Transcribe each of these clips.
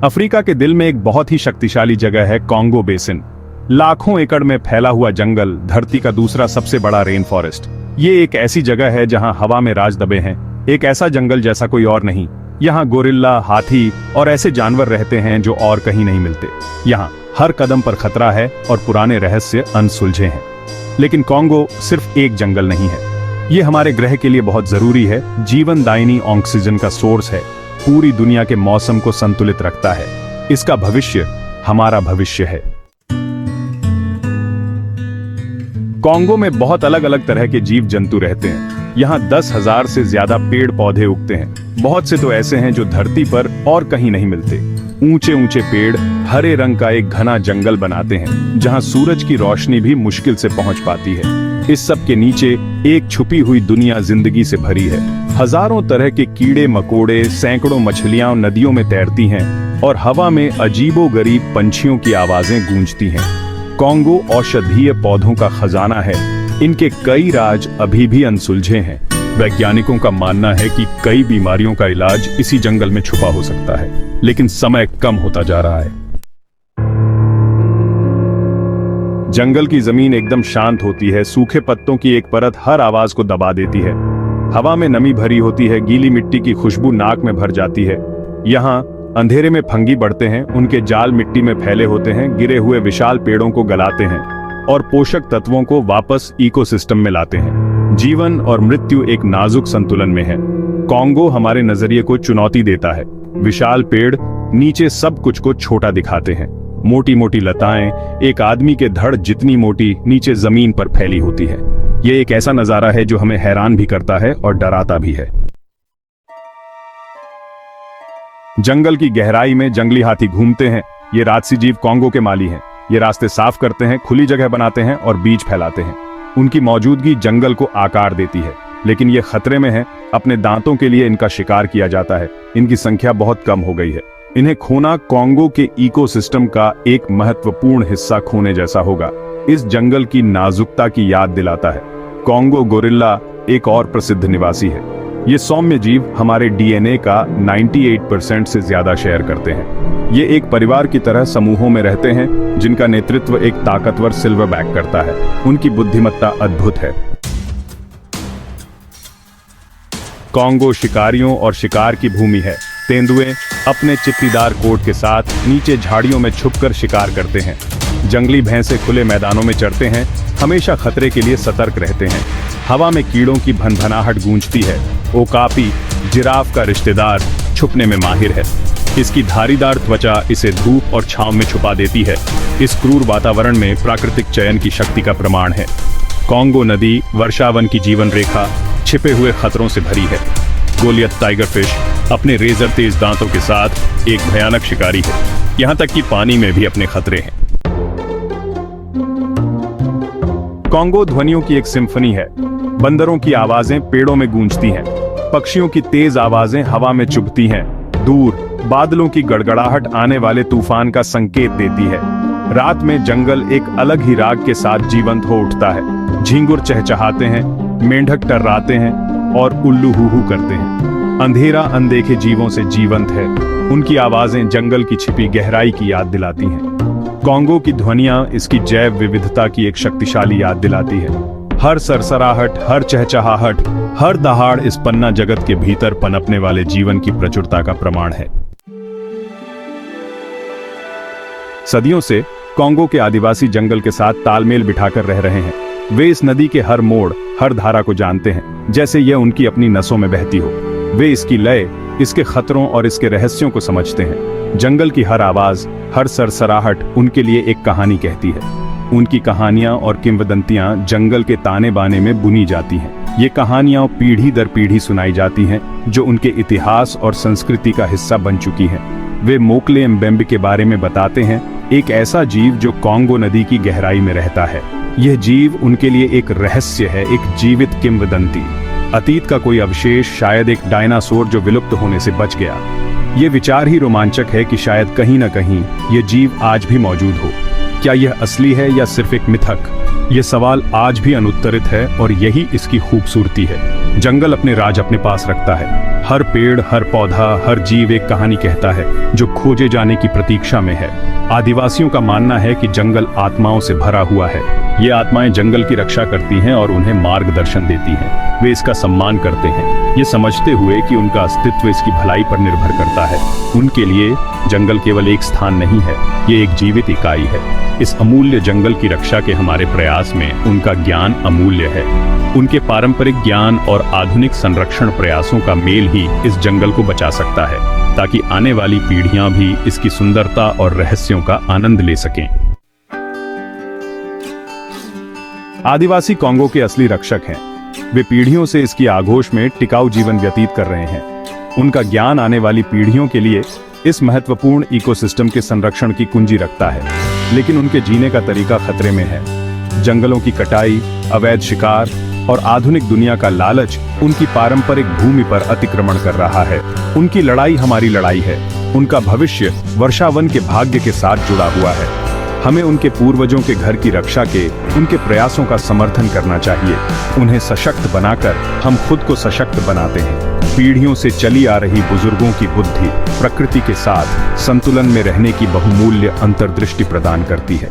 Africa के दिल में एक बहुत ही शक्तिशाली जगह है कॉन्गो बेसिन। लाखों एकड़ में फैला हुआ जंगल, धरती का दूसरा सबसे बड़ा रेन फॉरेस्ट। ये एक ऐसी जगह है जहां हवा में राज दबे हैं, एक ऐसा जंगल जैसा कोई और नहीं। यहाँ गोरिल्ला, हाथी और ऐसे जानवर रहते हैं जो और कहीं नहीं मिलते। यहाँ हर कदम पर खतरा है और पुराने रहस्य अनसुलझे हैं। लेकिन कॉन्गो सिर्फ एक जंगल नहीं है, ये हमारे ग्रह के लिए बहुत जरूरी है। जीवनदायिनी ऑक्सीजन का सोर्स है, पूरी दुनिया के मौसम को संतुलित रखता है। इसका भविष्य हमारा भविष्य है। कॉन्गो में बहुत अलग अलग तरह के जीव जंतु रहते हैं। यहाँ 10,000 से ज्यादा पेड़ पौधे उगते हैं। बहुत से तो ऐसे हैं जो धरती पर और कहीं नहीं मिलते। ऊंचे ऊंचे पेड़ हरे रंग का एक घना जंगल बनाते हैं, जहाँ सूरज की रोशनी भी मुश्किल से पहुंच पाती है। इस सब के नीचे एक छुपी हुई दुनिया जिंदगी से भरी है। हजारों तरह के कीड़े मकोड़े, सैकड़ों मछलियां नदियों में तैरती हैं और हवा में अजीबोगरीब पंछियों की आवाजें गूंजती हैं। कॉन्गो औषधीय पौधों का खजाना है। इनके कई राज अभी भी अनसुलझे हैं। वैज्ञानिकों का मानना है कि कई बीमारियों का इलाज इसी जंगल में छुपा हो सकता है, लेकिन समय कम होता जा रहा है। जंगल की जमीन एकदम शांत होती है। सूखे पत्तों की एक परत हर आवाज को दबा देती है। हवा में नमी भरी होती है, गीली मिट्टी की खुशबू नाक में भर जाती है। यहाँ अंधेरे में फंगी बढ़ते हैं, उनके जाल मिट्टी में फैले होते हैं, गिरे हुए विशाल पेड़ों को गलाते हैं और पोषक तत्वों को वापस इकोसिस्टम में लाते हैं। जीवन और मृत्यु एक नाजुक संतुलन में है। कॉन्गो हमारे नजरिए को चुनौती देता है। विशाल पेड़ नीचे सब कुछ को छोटा दिखाते हैं। मोटी मोटी लताएं एक आदमी के धड़ जितनी मोटी नीचे जमीन पर फैली होती है। ये एक ऐसा नजारा है जो हमें हैरान भी करता है और डराता भी है। जंगल की गहराई में जंगली हाथी घूमते हैं। ये राजसी जीव कॉन्गो के माली हैं। ये रास्ते साफ करते हैं, खुली जगह बनाते हैं और बीज फैलाते हैं। उनकी मौजूदगी जंगल को आकार देती है, लेकिन ये खतरे में है। अपने दांतों के लिए इनका शिकार किया जाता है। इनकी संख्या बहुत कम हो गई है। इन्हें खोना कॉन्गो के इकोसिस्टम का एक महत्वपूर्ण हिस्सा खोने जैसा होगा। इस जंगल की नाजुकता की याद दिलाता है। कॉन्गो गोरिल्ला एक और प्रसिद्ध निवासी है। ये सौम्य जीव हमारे डीएनए का 98% से ज्यादा शेयर करते हैं। ये एक परिवार की तरह समूहों में रहते हैं, जिनका नेतृत्व एक ताकतवर सिल्वरबैक करता है। उनकी बुद्धिमत्ता अद्भुत है। कॉन्गो शिकारियों और शिकार की भूमि है। तेंदुए अपने चित्तीदार कोट के साथ नीचे झाड़ियों में छुपकर शिकार करते हैं। जंगली भैंसे खुले मैदानों में चरते हैं, हमेशा खतरे के लिए सतर्क रहते हैं। हवा में कीड़ों की भनभनाहट गूंजती है। ओकापी जिराफ का रिश्तेदार छुपने में माहिर है। इसकी धारीदार त्वचा इसे धूप और छांव में छुपा देती है। इस क्रूर वातावरण में प्राकृतिक चयन की शक्ति का प्रमाण है। कॉन्गो नदी वर्षावन की जीवन रेखा छिपे हुए खतरों से भरी है। गोलियत टाइगर फिश अपने रेजर तेज दांतों के साथ एक भयानक शिकारी है। यहाँ तक कि पानी में भी अपने खतरे हैं। कॉन्गो ध्वनियों की एक सिम्फनी है। बंदरों की आवाजें पेड़ों में गूंजती हैं। पक्षियों की तेज आवाजें हवा में चुभती हैं। दूर बादलों की गड़गड़ाहट आने वाले तूफान का संकेत देती है। रात में जंगल एक अलग ही राग के साथ जीवंत हो उठता है। झींगुर चहचहाते हैं, मेंढक टर्राते हैं और उल्लू हू करते हैं। अंधेरा अनदेखे जीवों से जीवंत है। उनकी आवाजें जंगल की छिपी गहराई की याद दिलाती हैं। कॉन्गो की ध्वनियां इसकी जैव विविधता की एक शक्तिशाली याद दिलाती है। हर सरसराहट, हर चहचहाहट, हर दहाड़ इस पन्ना जगत के भीतर पनपने वाले जीवन की प्रचुरता का प्रमाण है। सदियों से कॉन्गो के आदिवासी जंगल के साथ तालमेल बिठाकर रह रहे हैं। वे इस नदी के हर मोड़, हर धारा को जानते हैं, जैसे यह उनकी अपनी नसों में बहती हो। वे इसकी लय, इसके खतरों और इसके रहस्यों को समझते हैं। जंगल की हर आवाज, हर सरसराहट उनके लिए एक कहानी कहती है। उनकी कहानियां और किंवदंतियां जंगल के ताने बाने में बुनी जाती हैं। ये कहानियां पीढ़ी दर पीढ़ी सुनाई जाती हैं, जो उनके इतिहास और संस्कृति का हिस्सा बन चुकी हैं। वे मोकले म्बेम्बे के बारे में बताते हैं, एक ऐसा जीव जो कॉन्गो नदी की गहराई में रहता है। यह जीव उनके लिए एक रहस्य है, एक जीवित किंवदंती। अतीत का कोई अवशेष, शायद एक डायनासोर जो विलुप्त होने से बच गया। ये विचार ही रोमांचक है कि शायद कहीं न कहीं ये जीव आज भी मौजूद हो। क्या यह असली है या सिर्फ एक मिथक? ये सवाल आज भी अनुत्तरित है और यही इसकी खूबसूरती है। जंगल अपने राज अपने पास रखता है। हर पेड़, हर पौधा, हर जीव एक कहानी कहता है जो खोजे जाने की प्रतीक्षा में है। आदिवासियों का मानना है कि जंगल आत्माओं से भरा हुआ है। ये आत्माएं जंगल की रक्षा करती हैं और उन्हें मार्गदर्शन देती हैं। वे इसका सम्मान करते हैं, ये समझते हुए कि उनका अस्तित्व इसकी भलाई पर निर्भर करता है। उनके लिए जंगल केवल एक स्थान नहीं है, ये एक जीवित इकाई है। इस अमूल्य जंगल की रक्षा के हमारे प्रयास में उनका ज्ञान अमूल्य है। उनके पारंपरिक ज्ञान और आधुनिक संरक्षण प्रयासों का मेल ही इस जंगल को बचा सकता है, ताकि आने वाली पीढ़ियां भी इसकी सुंदरता और रहस्यों का आनंद ले सकें। आदिवासी कॉन्गो के असली रक्षक हैं। वे पीढ़ियों से इसकी आगोश में टिकाऊ जीवन व्यतीत कर रहे हैं। उनका ज्ञान आने वाली पीढ़ियों के लिए इस महत्वपूर्ण इकोसिस्टम के संरक्षण की कुंजी रखता है, लेकिन उनके जीने का तरीका खतरे में है। जंगलों की कटाई, अवैध शिकार और आधुनिक दुनिया का लालच उनकी पारंपरिक भूमि पर अतिक्रमण कर रहा है। उनकी लड़ाई हमारी लड़ाई है। उनका भविष्य वर्षावन के भाग्य के साथ जुड़ा हुआ है। हमें उनके पूर्वजों के घर की रक्षा के उनके प्रयासों का समर्थन करना चाहिए। उन्हें सशक्त बनाकर हम खुद को सशक्त बनाते हैं। पीढ़ियों से चली आ रही बुजुर्गों की बुद्धि प्रकृति के साथ संतुलन में रहने की बहुमूल्य अंतर्दृष्टि प्रदान करती है।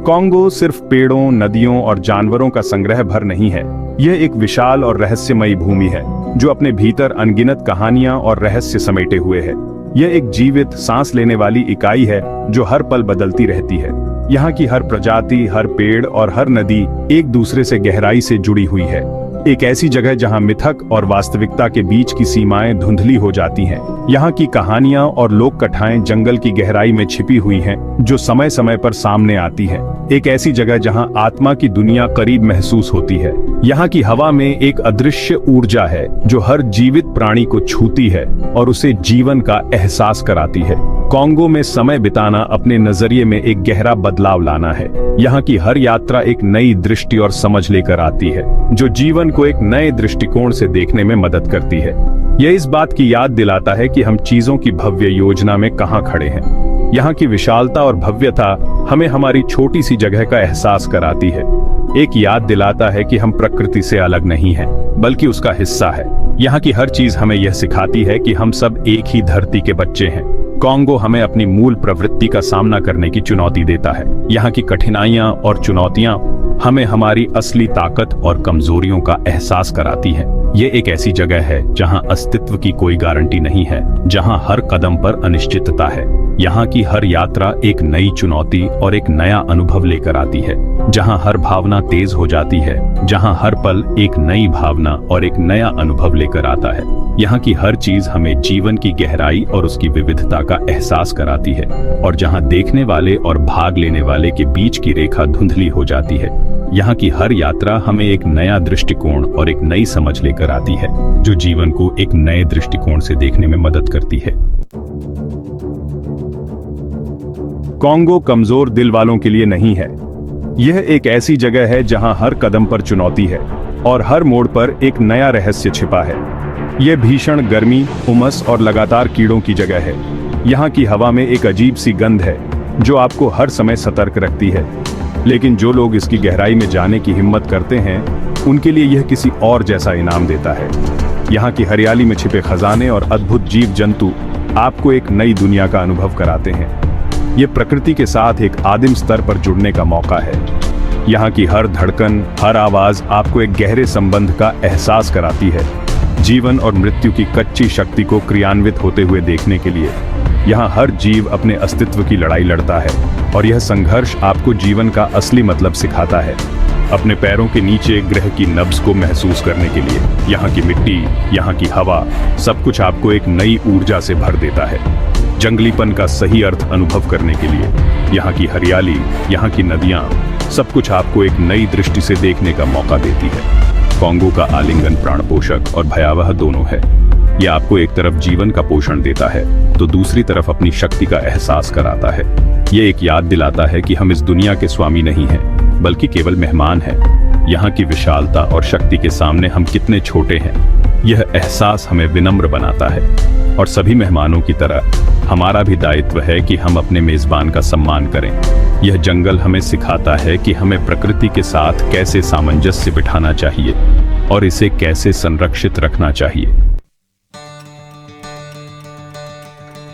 कॉन्गो सिर्फ पेड़ों, नदियों और जानवरों का संग्रह भर नहीं है। यह एक विशाल और रहस्यमयी भूमि है जो अपने भीतर अनगिनत कहानियां और रहस्य समेटे हुए है। यह एक जीवित, सांस लेने वाली इकाई है जो हर पल बदलती रहती है। यहाँ की हर प्रजाति, हर पेड़ और हर नदी एक दूसरे से गहराई से जुड़ी हुई है। एक ऐसी जगह जहाँ मिथक और वास्तविकता के बीच की सीमाएं धुंधली हो जाती हैं। यहाँ की कहानियां और लोक कथाएं जंगल की गहराई में छिपी हुई हैं, जो समय समय पर सामने आती है। एक ऐसी जगह जहाँ आत्मा की दुनिया करीब महसूस होती है। यहाँ की हवा में एक अदृश्य ऊर्जा है जो हर जीवित प्राणी को छूती है और उसे जीवन का एहसास कराती है। कॉन्गो में समय बिताना अपने नजरिए में एक गहरा बदलाव लाना है। यहाँ की हर यात्रा एक नई दृष्टि और समझ लेकर आती है, जो जीवन को एक नए दृष्टिकोण से देखने में मदद करती है। यह इस बात की याद दिलाता है कि हम चीजों की भव्य योजना में कहाँ खड़े हैं। यहाँ की विशालता और भव्यता हमें हमारी छोटी सी जगह का एहसास कराती है। एक याद दिलाता है कि हम प्रकृति से अलग नहीं हैं, बल्कि उसका हिस्सा है। यहाँ की हर चीज हमें यह सिखाती है कि हम सब एक ही धरती के बच्चे हैं। कॉन्गो हमें अपनी मूल प्रवृत्ति का सामना करने की चुनौती देता है। यहाँ की कठिनाइयां और चुनौतियां हमें हमारी असली ताकत और कमजोरियों का एहसास कराती है। ये एक ऐसी जगह है जहाँ अस्तित्व की कोई गारंटी नहीं है, जहाँ हर कदम पर अनिश्चितता है। यहाँ की हर यात्रा एक नई चुनौती और एक नया अनुभव लेकर आती है, जहाँ हर भावना तेज हो जाती है, जहाँ हर पल एक नई भावना और एक नया अनुभव लेकर आता है। यहाँ की हर चीज हमें जीवन की गहराई और उसकी विविधता का एहसास कराती है, और जहाँ देखने वाले और भाग लेने वाले के बीच की रेखा धुंधली हो जाती है। यहाँ की हर यात्रा हमें एक नया दृष्टिकोण और एक नई समझ लेकर आती है, जो जीवन को एक नए दृष्टिकोण से देखने में मदद करती है। कॉन्गो कमजोर दिल वालों के लिए नहीं है। यह एक ऐसी जगह है जहां हर कदम पर चुनौती है और हर मोड़ पर एक नया रहस्य छिपा है। यह भीषण गर्मी, उमस और लगातार कीड़ों की जगह है। यहाँ की हवा में एक अजीब सी गंध है जो आपको हर समय सतर्क रखती है, लेकिन जो लोग इसकी गहराई में जाने की हिम्मत करते हैं, उनके लिए यह किसी और जैसा इनाम देता है। यहाँ की हरियाली में छिपे खजाने और अद्भुत जीव जंतु आपको एक नई दुनिया का अनुभव कराते हैं। ये प्रकृति के साथ एक आदिम स्तर पर जुड़ने का मौका है। यहाँ की हर धड़कन, हर आवाज आपको एक गहरे संबंध का एहसास कराती है। जीवन और मृत्यु की कच्ची शक्ति को क्रियान्वित होते हुए देखने के लिए यहाँ हर जीव अपने अस्तित्व की लड़ाई लड़ता है, और यह संघर्ष आपको जीवन का असली मतलब सिखाता है। अपने पैरों के नीचे ग्रह की नब्ज को महसूस करने के लिए यहाँ की मिट्टी, यहाँ की हवा, सब कुछ आपको एक नई ऊर्जा से भर देता है। जंगलीपन का सही अर्थ अनुभव करने के लिए यहाँ की हरियाली, यहाँ की नदियाँ, सब कुछ आपको एक नई दृष्टि से देखने का मौका देती है। कॉन्गो का आलिंगन प्राणपोषक और भयावह दोनों है। यह आपको एक तरफ जीवन का पोषण देता है तो दूसरी तरफ अपनी शक्ति का एहसास कराता है। यह एक याद दिलाता है कि हम इस दुनिया के स्वामी नहीं हैं, बल्कि केवल मेहमान हैं। यहाँ की विशालता और शक्ति के सामने हम कितने छोटे हैं। यह एहसास हमें विनम्र बनाता है और सभी मेहमानों की तरह हमारा भी दायित्व है कि हम अपने मेजबान का सम्मान करें। यह जंगल हमें सिखाता है कि हमें प्रकृति के साथ कैसे सामंजस्य बिठाना चाहिए और इसे कैसे संरक्षित रखना चाहिए।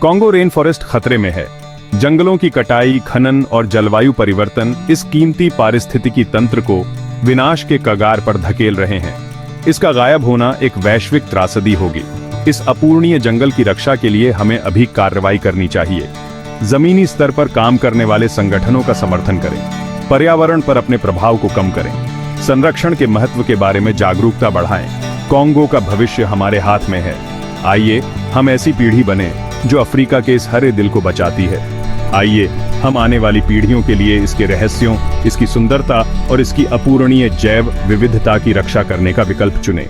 कॉन्गो रेन फॉरेस्ट खतरे में है। जंगलों की कटाई, खनन और जलवायु परिवर्तन इस कीमती पारिस्थितिकी तंत्र को विनाश के कगार पर धकेल रहे हैं। इसका गायब होना एक वैश्विक त्रासदी होगी। इस अपूरणीय जंगल की रक्षा के लिए हमें अभी कार्रवाई करनी चाहिए। जमीनी स्तर पर काम करने वाले संगठनों का समर्थन करें, पर्यावरण पर अपने प्रभाव को कम करें, संरक्षण के महत्व के बारे में जागरूकता बढ़ाएं। कॉन्गो का भविष्य हमारे हाथ में है। आइए हम ऐसी पीढ़ी बने जो अफ्रीका के इस हरे दिल को बचाती है। आइए हम आने वाली पीढ़ियों के लिए इसके रहस्यों, इसकी सुंदरता और इसकी अपूरणीय जैव विविधता की रक्षा करने का विकल्प चुनें।